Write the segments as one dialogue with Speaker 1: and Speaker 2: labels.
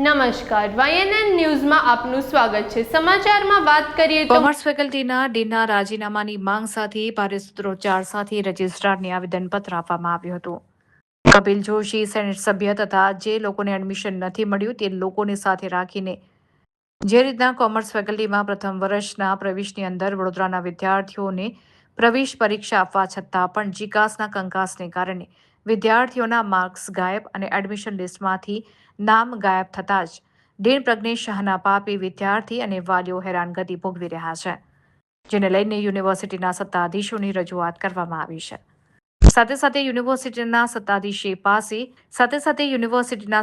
Speaker 1: નમસ્કાર, YNN ન્યૂઝમાં આપનું સ્વાગત છે। સમાચારમાં વાત કરીએ તો
Speaker 2: કોમર્સ ફેકલ્ટીના ડીનના રાજીનામાની માંગ સાથે ભારે સૂત્રોચ્ચાર સાથે રજિસ્ટ્રારને આવેદનપત્ર આપવામાં આવ્યું હતું। કપિલ જોશી સેનેટ સભ્ય તથા જે લોકોને એડમિશન નથી મળ્યું તે લોકોને સાથે રાખીને જે રીતના કોમર્સ ફેકલ્ટીમાં પ્રથમ વર્ષના પ્રવેશની અંદર વડોદરાના વિદ્યાર્થીઓને પ્રવેશ પરીક્ષા આપવા છતાં પણ જીકાસના કંકાસને કારણે વિદ્યાર્થીઓના માર્ક્સ ગાયબ અને એડમિશન લિસ્ટમાંથી નામ ગાયબ થતાં જ ડીન પ્રજ્ઞેશ શાહના પાપે વિદ્યાર્થી અને વાલીઓ હેરાનગતિ ભોગવી રહ્યા છે, જેને લઈને યુનિવર્સિટીના સત્તાધીશોની રજૂઆત કરવામાં આવી છે। સાથે યુનિવર્સિટીના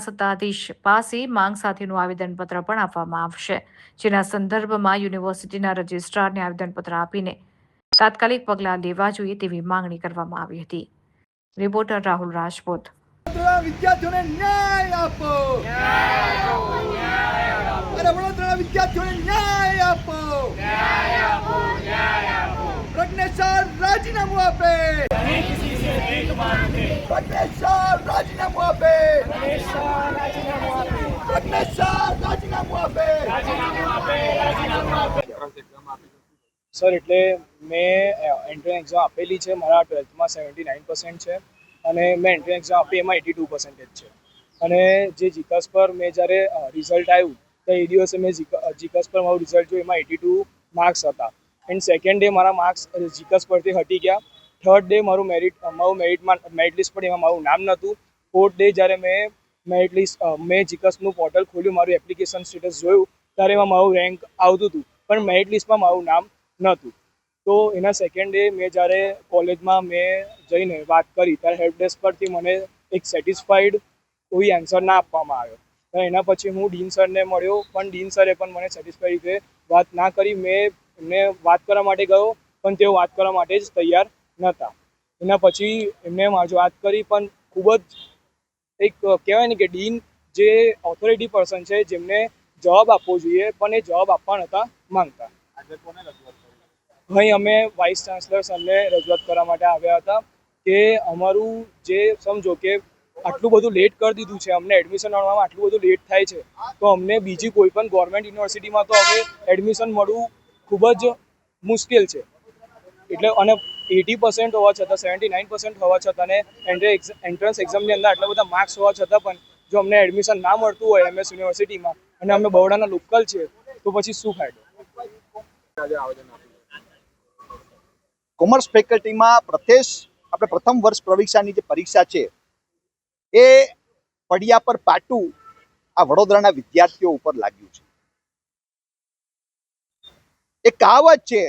Speaker 2: સત્તાધીશ પાસે માંગ સાથેનું આવેદનપત્ર પણ આપવામાં આવશે, જેના સંદર્ભમાં યુનિવર્સિટીના રજિસ્ટ્રારને આવેદનપત્ર આપીને તાત્કાલિક પગલાં લેવા જોઈએ તેવી માંગણી કરવામાં આવી હતી। રિપોર્ટર રાહુલ રાજપૂત।
Speaker 3: વિદ્યાર્થીઓને ન્યાય આપો, વડોદરાના વિદ્યાર્થીઓને ન્યાય આપો, પ્રજ્ઞેશ શાહ રાજીનામું આપે, પ્રજ્ઞેશ શાહ રાજીનામું આપે, પ્રજ્ઞેશ શાહ રાજીનામું આપે।
Speaker 4: સર, એટલે મેં એન્ટ્રન્સ એક્ઝામ આપેલી છે, મારા 12થમાં 79% છે અને મેં એન્ટ્રન્સ એક્ઝામ આપી એમાં 82% છે। અને જે જીકાસ પર મેં જ્યારે રિઝલ્ટ આવ્યું તો એ દિવસે મેં જીકાસ પર મારું રિઝલ્ટ જોયું, એમાં 82 માર્ક્સ હતા એન્ડ સેકન્ડ ડે મારા માર્ક્સ જીકાસ પરથી હટી ગયા। થર્ડ ડે મારું મેરિટ લિસ્ટ પર એમાં મારું નામ નહોતું। ફોર્થ ડે જ્યારે મેં જીકાસનું પોર્ટલ ખોલ્યું, મારું એપ્લિકેશન સ્ટેટસ જોયું ત્યારે એમાં મારું રેન્ક આવતું હતું પણ મેરિટ લિસ્ટમાં મારું નામ નહોતું। તો એના સેકન્ડ ડે મેં જ્યારે કોલેજમાં મેં જઈને વાત કરી ત્યારે હેલ્પ ડેસ્ક પરથી મને એક સેટિસ્ફાઈડ કોઈ આન્સર ના આપવામાં આવ્યો। તો એના પછી હું ડીન સરને મળ્યો પણ ડીન સરે પણ મને સેટિસ્ફાઈડ રીતે વાત ના કરી। મેં એમને વાત કરવા માટે ગયો પણ તેઓ વાત કરવા માટે જ તૈયાર નહોતા। એના પછી એમને મારી વાત કરી પણ ખૂબ જ એક કહેવાય ને કે ડીન જે ઓથોરિટી પર્સન છે જેમને જવાબ આપવો જોઈએ પણ એ જવાબ આપવા નહોતા માંગતા। અહીં અમે વાઇસ ચાન્સલર સરને રજૂઆત કરવા માટે આવ્યા હતા કે અમારું જે સમજો કે આટલું બધું લેટ કરી દીધું છે, અમને એડમિશન મળવામાં આટલું બધું લેટ થાય છે તો અમને બીજી કોઈ પણ ગવર્મેન્ટ યુનિવર્સિટીમાં તો હવે એડમિશન મળવું ખૂબ જ મુશ્કેલ છે। એટલે અને 80% હોવા છતાં 79% હોવા છતાં અને એન્ટ્રન્સ એક્ઝામની અંદર આટલા બધા માર્ક્સ હોવા છતાં પણ જો અમને એડમિશન ના મળતું હોય MS યુનિવર્સિટીમાં અને અમે બરોડાના લોકલ છે તો પછી શું ફાયદો?
Speaker 3: કોમર્સ ફેકલ્ટીમાં પ્રથમ વર્ષ પ્રવેશની જે પરીક્ષા છે એ પડિયા પર પાટું આ વડોદરાના વિદ્યાર્થીઓ ઉપર લાગ્યું છે। એક કહાવત છે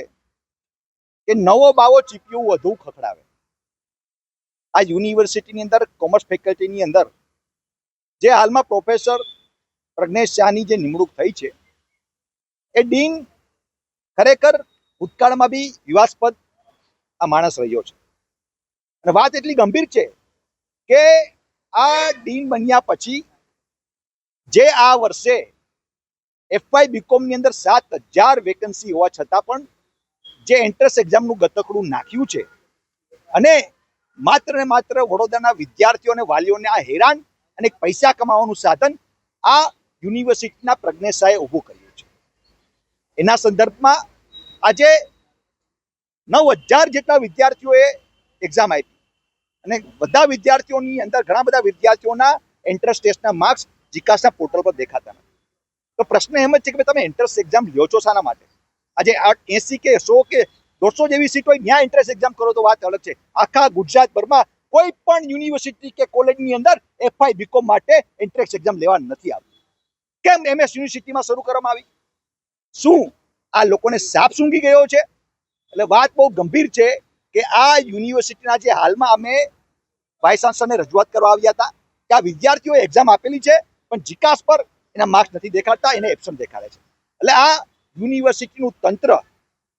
Speaker 3: કે નવો બાવો ચીપિયું વધુ ખખડાવે। આ યુનિવર્સિટીની અંદર કોમર્સ ફેકલ્ટીની અંદર જે હાલમાં પ્રોફેસર પ્રજ્ઞેશ શાહની જે નિમણૂક થઈ છે એ ડીન ખરેખર ભૂતકાળમાં બી વિવાદાસ્પદ આ માણસ રહ્યો છે અને વાત એટલી ગંભીર છે કે આ ડીન બન્યા પછી જે આ વર્ષે FY BCom ની અંદર 7000 વેકન્સી હોવા છતાં પણ જે એન્ટ્રન્સ એક્ઝામનું ગતકડું નાખ્યું છે અને માત્ર ને માત્ર વડોદરાના વિદ્યાર્થીઓ અને વાલીઓને આ હેરાન અને પૈસા કમાવાનું સાધન આ યુનિવર્સિટીના પ્રજ્ઞેશ શાહે ઊભું કર્યું છે। એના સંદર્ભમાં આજે 9000 જેટલા વિદ્યાર્થીઓએ એક્ઝામ આપી અને બધા વિદ્યાર્થીઓની અંદર ઘણા બધા વિદ્યાર્થીઓના એન્ટ્રન્સ ટેસ્ટના માર્ક્સ જીકાસના પોર્ટલ પર દેખાતા નથી। તો પ્રશ્ન એમ જ છે કે તમે એન્ટ્રન્સ એક્ઝામ લ્યો છો શાના માટે? આજે 80 કે 100 કે 150 જેવી સીટ હોય ત્યાં એન્ટ્રન્સ એક્ઝામ કરો તો વાત અલગ છે। આખા ગુજરાતભરમાં કોઈ પણ યુનિવર્સિટી કે કોલેજની અંદર FY BCom માટે એન્ટ્રન્સ એક્ઝામ લેવા નથી આવતી। કેમ MS યુનિવર્સિટીમાં શરૂ કરવામાં આવી? શું આ લોકોને સાપ સૂંઘી ગયો છે? એટલે વાત બહુ ગંભીર છે કે આ યુનિવર્સિટીના જે હાલમાં અમે વાઇસ ચાન્સલરને રજૂઆત કરવા આવ્યા હતા કે આ વિદ્યાર્થીઓએ એક્ઝામ આપેલી છે પણ જીકાસ પર એના માર્ક્સ નથી દેખાડતા, એને એબ્સન્ટ દેખાડે છે। એટલે આ યુનિવર્સિટીનું તંત્ર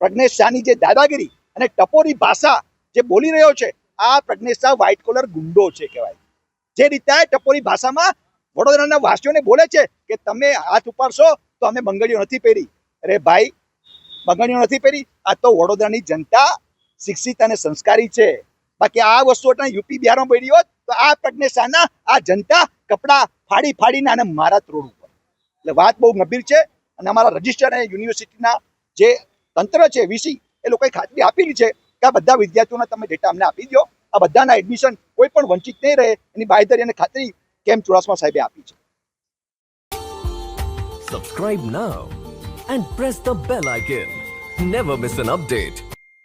Speaker 3: પ્રજ્ઞેશ શાહની જે દાદાગીરી અને ટપોરી ભાષા જે બોલી રહ્યો છે, આ પ્રજ્ઞેશ શાહ વ્હાઇટ કોલર ગુંડો છે કહેવાય। જે રીતે ટપોરી ભાષામાં વડોદરાના વાસીઓને બોલે છે કે તમે હાથ ઉપાડશો તો અમે બંગડીઓ નથી પહેરી। અરે ભાઈ, બંગડીઓ નથી પહેરી, આ તો વડોદરાની જનતા શિક્ષિત અને સંસ્કારી છે। બાકી આ વસ્તુ યુપી બિહારમાં પડી હોત તો આ પ્રજ્ઞેશ શાહના આ જનતા કપડા ફાડીને આને મારા રોડ ઉપર એટલે વાત બહુ ગંભીર છે અને અમારા રજિસ્ટર અને યુનિવર્સિટીના જે તંત્ર છે વીસી એ લોકોએ ખાતરી આપેલી છે કે આ બધા વિદ્યાર્થીઓના તમે ડેટા અમને આપી દો, આ બધાના એડમિશન કોઈ પણ વંચિત નહીં રહે એની બાંયધરી અને ખાતરી કેમ ચુડાસમા સાહેબે આપી છે.
Speaker 5: Subscribe now and press the bell icon. Never miss an update.